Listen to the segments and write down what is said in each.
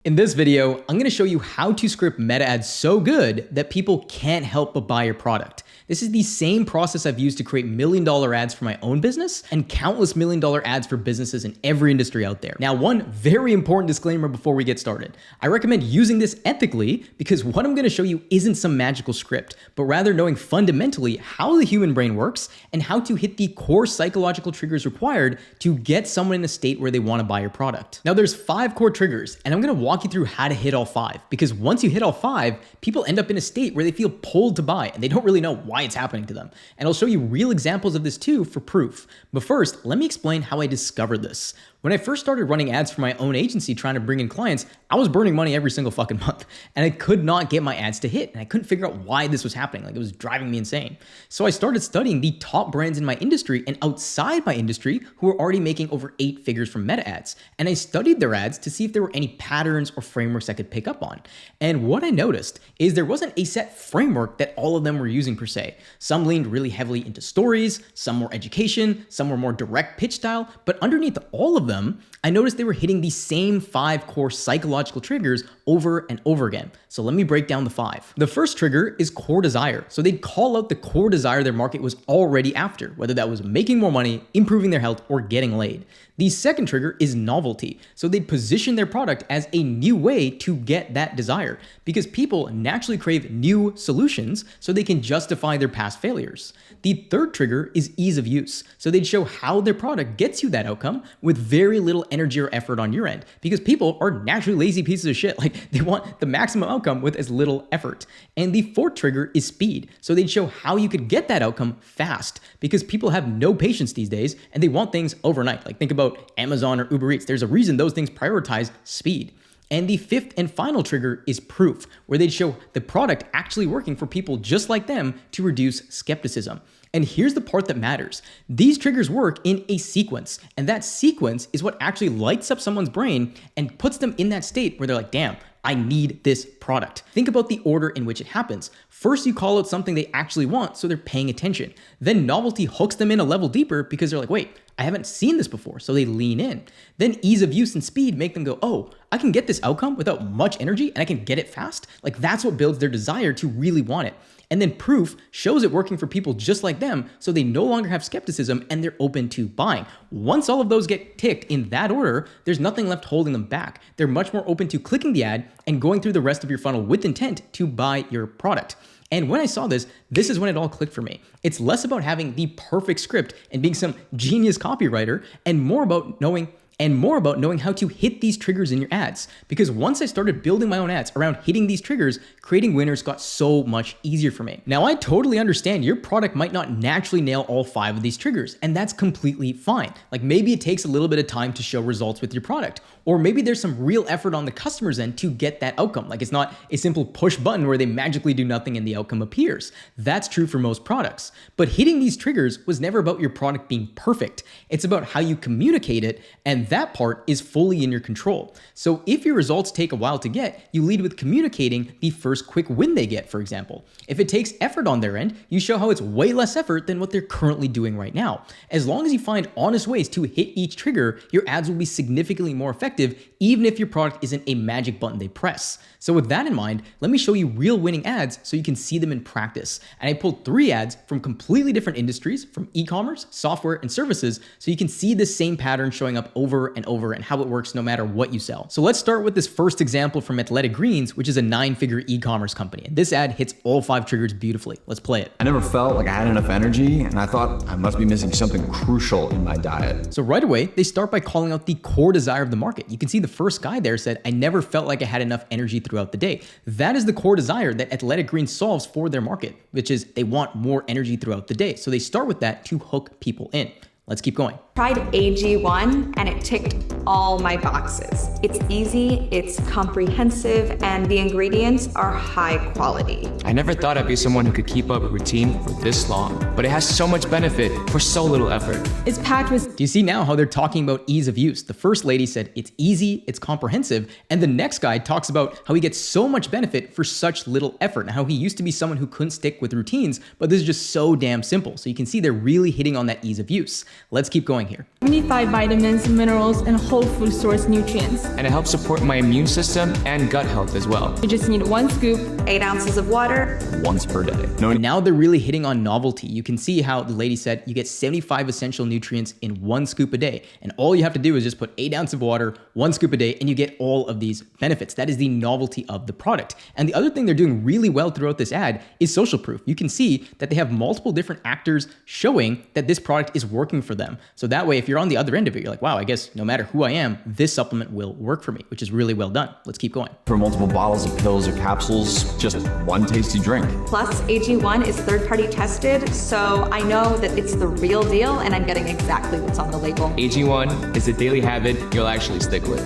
In this video, I'm going to show you how to script meta ads so good that people can't help but buy your product. This is the same process I've used to create million-dollar ads for my own business and countless million-dollar ads for businesses in every industry out there. Now, one very important disclaimer before we get started. I recommend using this ethically because what I'm going to show you isn't some magical script, but rather knowing fundamentally how the human brain works and how to hit the core psychological triggers required to get someone in a state where they want to buy your product. Now, there's 5 core triggers, and I'm going to walk you through how to hit all 5, because once you hit all 5, people end up in a state where they feel pulled to buy and they don't really know why it's happening to them. And I'll show you real examples of this too for proof. But first, let me explain how I discovered this. When I first started running ads for my own agency trying to bring in clients, I was burning money every single fucking month and I could not get my ads to hit, and I couldn't figure out why this was happening. Like, it was driving me insane. So I started studying the top brands in my industry and outside my industry who were already making over 8 figures from meta ads. And I studied their ads to see if there were any patterns or frameworks I could pick up on. And what I noticed is there wasn't a set framework that all of them were using per se. Some leaned really heavily into stories, some more education, some were more direct pitch style, but underneath all of them, I noticed they were hitting the same 5 core psychological triggers over and over again. So let me break down the 5. The first trigger is core desire. So they'd call out the core desire their market was already after, whether that was making more money, improving their health, or getting laid. The second trigger is novelty. So they'd position their product as a new way to get that desire, because people naturally crave new solutions so they can justify their past failures. The third trigger is ease of use. So they'd show how their product gets you that outcome with very little energy or effort on your end, because people are naturally lazy pieces of shit. Like, they want the maximum outcome with as little effort. And the fourth trigger is speed. So they'd show how you could get that outcome fast, because people have no patience these days and they want things overnight. Like, think about Amazon or Uber Eats. There's a reason those things prioritize speed. And the fifth and final trigger is proof, where they'd show the product actually working for people just like them to reduce skepticism. And here's the part that matters. These triggers work in a sequence, and that sequence is what actually lights up someone's brain and puts them in that state where they're like, damn, I need this product. Think about the order in which it happens. First, you call out something they actually want, so they're paying attention. Then novelty hooks them in a level deeper because they're like, wait, I haven't seen this before, so they lean in. Then ease of use and speed make them go, oh, I can get this outcome without much energy and I can get it fast. Like, that's what builds their desire to really want it. And then proof shows it working for people just like them, so they no longer have skepticism and they're open to buying. Once all of those get ticked in that order, there's nothing left holding them back. They're much more open to clicking the ad and going through the rest of your funnel with intent to buy your product. And when I saw this, this is when it all clicked for me. It's less about having the perfect script and being some genius copywriter, and more about knowing how to hit these triggers in your ads. Because once I started building my own ads around hitting these triggers, creating winners got so much easier for me. Now, I totally understand your product might not naturally nail all 5 of these triggers, and that's completely fine. Like, maybe it takes a little bit of time to show results with your product, or maybe there's some real effort on the customer's end to get that outcome. Like, it's not a simple push button where they magically do nothing and the outcome appears. That's true for most products. But hitting these triggers was never about your product being perfect. It's about how you communicate it, and that part is fully in your control. So if your results take a while to get, you lead with communicating the first quick win they get, for example. If it takes effort on their end, you show how it's way less effort than what they're currently doing right now. As long as you find honest ways to hit each trigger, your ads will be significantly more effective, even if your product isn't a magic button they press. So with that in mind, let me show you real winning ads so you can see them in practice. And I pulled 3 ads from completely different industries, from e-commerce, software, and services, so you can see the same pattern showing up over and over and how it works no matter what you sell. So let's start with this first example from Athletic Greens, which is a 9-figure e-commerce company. And this ad hits all 5 triggers beautifully. Let's play it. I never felt like I had enough energy, and I thought I must be missing something crucial in my diet. So right away, they start by calling out the core desire of the market. You can see the first guy there said, I never felt like I had enough energy throughout the day. That is the core desire that Athletic Greens solves for their market, which is they want more energy throughout the day. So they start with that to hook people in. Let's keep going. Tried AG1 and it ticked all my boxes. It's easy, it's comprehensive, and the ingredients are high quality. I never thought I'd be someone who could keep up a routine for this long, but it has so much benefit for so little effort. It's packed with... Do you see now how they're talking about ease of use? The first lady said it's easy, it's comprehensive, and the next guy talks about how he gets so much benefit for such little effort, and how he used to be someone who couldn't stick with routines, but this is just so damn simple. So you can see they're really hitting on that ease of use. Let's keep going here. 75 vitamins, minerals, and whole food source nutrients. And it helps support my immune system and gut health as well. You just need 1 scoop, 8 ounces of water. Once per day. And now they're really hitting on novelty. You can see how the lady said you get 75 essential nutrients in 1 scoop a day. And all you have to do is just put 8 ounces of water, 1 scoop a day, and you get all of these benefits. That is the novelty of the product. And the other thing they're doing really well throughout this ad is social proof. You can see that they have multiple different actors showing that this product is working for them. So that way, if you're on the other end of it, you're like, wow, I guess no matter who I am, this supplement will work for me, which is really well done. Let's keep going. For multiple bottles of pills or capsules, just one tasty drink. Plus, AG1 is third-party tested, so I know that it's the real deal and I'm getting exactly what's on the label. AG1 is a daily habit you'll actually stick with.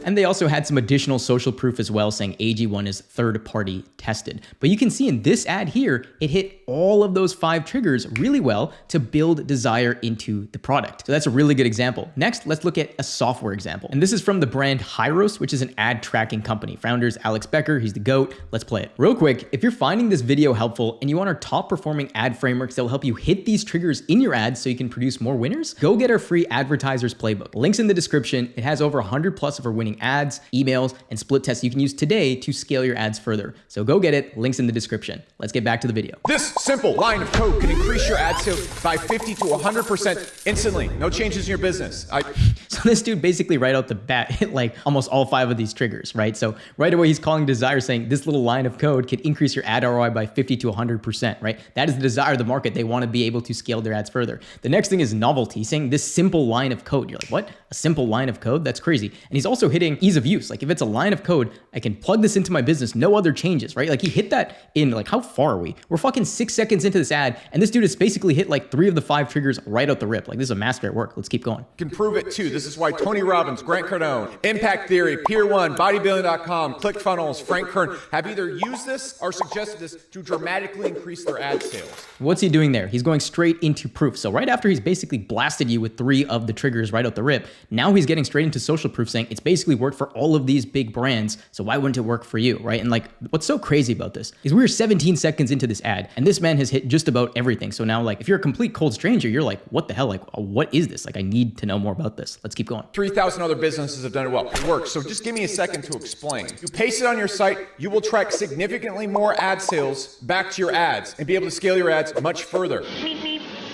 And they also had some additional social proof as well, saying AG1 is third-party tested. But you can see in this ad here, it hit all of those 5 triggers really well to build desire into the product. So that's a really good example. Next, let's look at a software example. And this is from the brand Hyros, which is an ad tracking company. Founders Alex Becker, he's the GOAT. Let's play it. Real quick, if you're finding this video helpful and you want our top performing ad frameworks that will help you hit these triggers in your ads so you can produce more winners, go get our free advertisers playbook. Links in the description. It has over 100 plus of our winning ads, emails, and split tests you can use today to scale your ads further. So go get it, links in the description. Let's get back to the video. This simple line of code can increase your ad sales by 50 to 100% instantly. No changes in your business. So this dude basically right out the bat hit like almost all 5 of these triggers, right? So right away he's calling desire, saying this little line of code can increase your ad ROI by 50 to 100%, right? That is the desire of the market. They want to be able to scale their ads further. The next thing is novelty. He's saying this simple line of code. You're like, what? A simple line of code? That's crazy. And he's also hitting ease of use. Like if it's a line of code, I can plug this into my business, no other changes, right? Like he hit that in like, how far are we? We're fucking 6 seconds into this ad, and this dude has basically hit like 3 of the 5 triggers right out the rip. Like this is a master at work. Let's keep going. Can prove it too. This is why Tony Robbins, Grant Cardone, Impact Theory, Pier 1, Bodybuilding.com, ClickFunnels, Frank Kern have either used this or suggested this to dramatically increase their ad sales. What's he doing there? He's going straight into proof. So right after he's basically blasted you with 3 of the triggers right out the rip, now he's getting straight into social proof, saying it's basically worked for all of these big brands, so why wouldn't it work for you, right? And like, what's so crazy about this is we're 17 seconds into this ad, and this man has hit just about everything. So now, like, if you're a complete cold stranger, you're like, what the hell? Like, what is this? Like, I need to know more about this. Let's keep going. 3,000 other businesses have done it well. It works. So just give me a second to explain. You paste it on your site, you will track significantly more ad sales back to your ads and be able to scale your ads much further.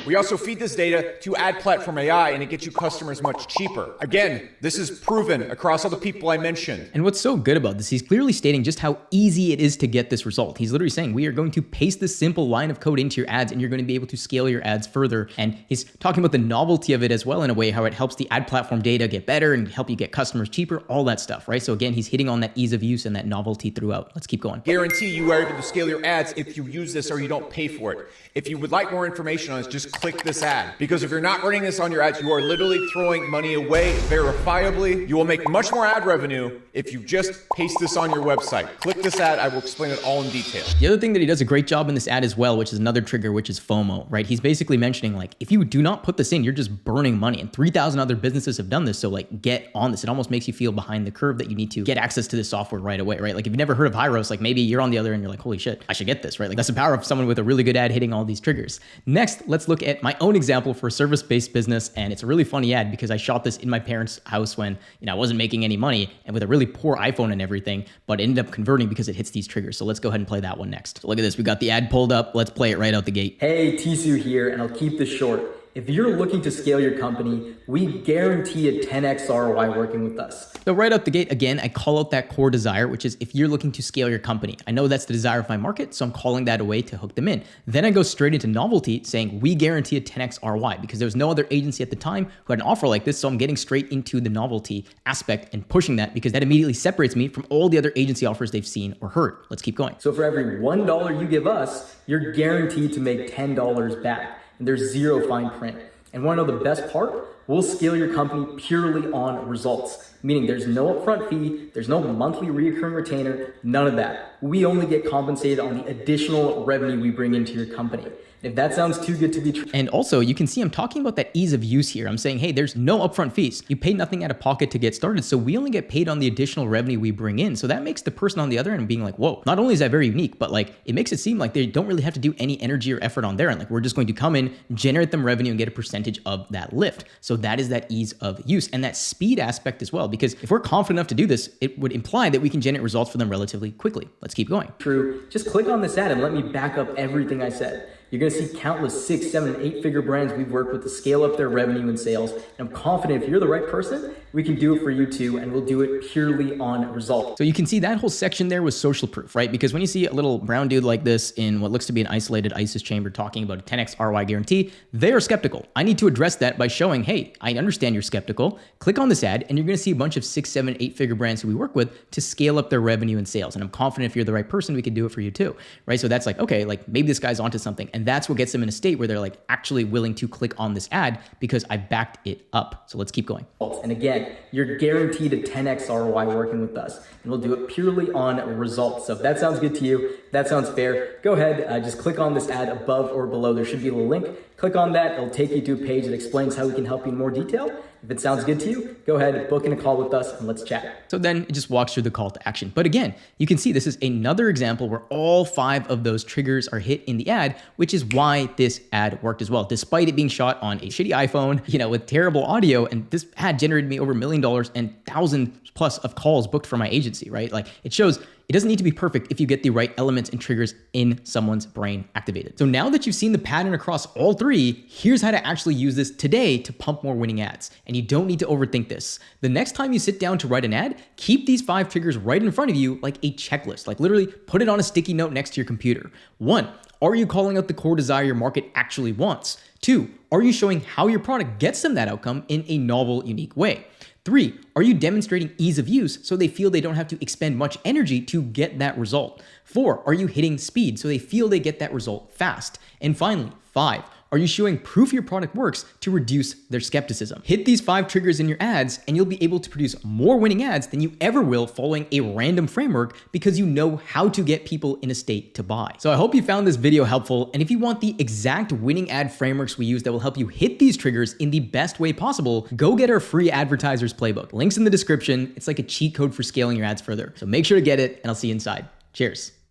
We also feed this data to Ad Platform AI, and it gets you customers much cheaper. Again, this is proven across all the people I mentioned. And what's so good about this, he's clearly stating just how easy it is to get this result. He's literally saying, we are going to paste this simple line of code into your ads, and you're going to be able to scale your ads further. And he's talking about the novelty of it as well, in a way, how it helps the ad platform data get better and help you get customers cheaper, all that stuff, right? So again, he's hitting on that ease of use and that novelty throughout. Let's keep going. Guarantee you are able to scale your ads if you use this or you don't pay for it. If you would like more information on this, just click this ad. Because if you're not running this on your ads, you are literally throwing money away verifiably. You will make much more ad revenue if you just paste this on your website. Click this ad. I will explain it all in detail. The other thing that he does a great job in this ad as well, which is another trigger, which is FOMO, right? He's basically mentioning, like, if you do not put this in, you're just burning money. And 3,000 other businesses have done this. So like, get on this. It almost makes you feel behind the curve that you need to get access to this software right away, right? Like if you've never heard of Hyros, like maybe you're on the other end, you're like, holy shit, I should get this, right? Like that's the power of someone with a really good ad hitting all these triggers. Next, let's look at my own example for a service-based business. And it's a really funny ad because I shot this in my parents' house when, I wasn't making any money and with a really poor iPhone and everything, but it ended up converting because it hits these triggers. So let's go ahead and play that one next. So look at this. We got the ad pulled up. Let's play it right out the gate. Hey, Thisu here, and I'll keep this short. If you're looking to scale your company, we guarantee a 10x ROI working with us. So right out the gate, again, I call out that core desire, which is if you're looking to scale your company. I know that's the desire of my market, so I'm calling that away to hook them in. Then I go straight into novelty, saying we guarantee a 10x ROI because there was no other agency at the time who had an offer like this. So I'm getting straight into the novelty aspect and pushing that because that immediately separates me from all the other agency offers they've seen or heard. Let's keep going. So for every $1 you give us, you're guaranteed to make $10 back. And there's zero fine print. And want to know the best part? We'll scale your company purely on results, meaning there's no upfront fee, there's no monthly recurring retainer, none of that. We only get compensated on the additional revenue we bring into your company. If that sounds too good to be true. And also, you can see I'm talking about that ease of use here. I'm saying, hey, there's no upfront fees. You pay nothing out of pocket to get started, so we only get paid on the additional revenue we bring in. So that makes the person on the other end being like, whoa, not only is that very unique, but like it makes it seem like they don't really have to do any energy or effort on their end. Like we're just going to come in, generate them revenue, and get a percentage of that lift. So that is that ease of use and that speed aspect as well. Because if we're confident enough to do this, it would imply that we can generate results for them relatively quickly. Let's keep going. True. Just click on this ad and let me back up everything I said. You're going to see countless 6, 7, and 8-figure brands we've worked with to scale up their revenue and sales. And I'm confident if you're the right person, we can do it for you too, and we'll do it purely on results. So you can see that whole section there was social proof, right? Because when you see a little brown dude like this in what looks to be an isolated ISIS chamber talking about a 10x ROI guarantee, they are skeptical. I need to address that by showing, hey, I understand you're skeptical. Click on this ad, and you're going to see a bunch of 6, 7, 8-figure brands who we work with to scale up their revenue and sales. And I'm confident if you're the right person, we can do it for you too, right? So that's like, okay, like maybe this guy's onto something. And that's what gets them in a state where they're like actually willing to click on this ad because I backed it up. So let's keep going. And again, you're guaranteed a 10x ROI working with us, and we'll do it purely on results. So if that sounds good to you, if that sounds fair, go ahead, just click on this ad above or below. There should be a little link. Click on that. It'll take you to a page that explains how we can help you in more detail. If it sounds good to you, go ahead, book in a call with us, and let's chat. So then it just walks through the call to action. But again, you can see this is another example where all 5 of those triggers are hit in the ad, which is why this ad worked as well. Despite it being shot on a shitty iPhone, with terrible audio, and this ad generated me over $1 million and 1,000 plus of calls booked for my agency, right? Like it shows it doesn't need to be perfect if you get the right elements and triggers in someone's brain activated. So now that you've seen the pattern across all 3, here's how to actually use this today to pump more winning ads. And you don't need to overthink this. The next time you sit down to write an ad, keep these 5 triggers right in front of you like a checklist. Like literally put it on a sticky note next to your computer. 1, are you calling out the core desire your market actually wants? 2, are you showing how your product gets them that outcome in a novel, unique way? 3, are you demonstrating ease of use so they feel they don't have to expend much energy to get that result? 4, are you hitting speed so they feel they get that result fast? And finally, 5, are you showing proof your product works to reduce their skepticism? Hit these 5 triggers in your ads and you'll be able to produce more winning ads than you ever will following a random framework because you know how to get people in a state to buy. So I hope you found this video helpful. And if you want the exact winning ad frameworks we use that will help you hit these triggers in the best way possible, go get our free advertisers playbook. Links in the description. It's like a cheat code for scaling your ads further. So make sure to get it and I'll see you inside. Cheers.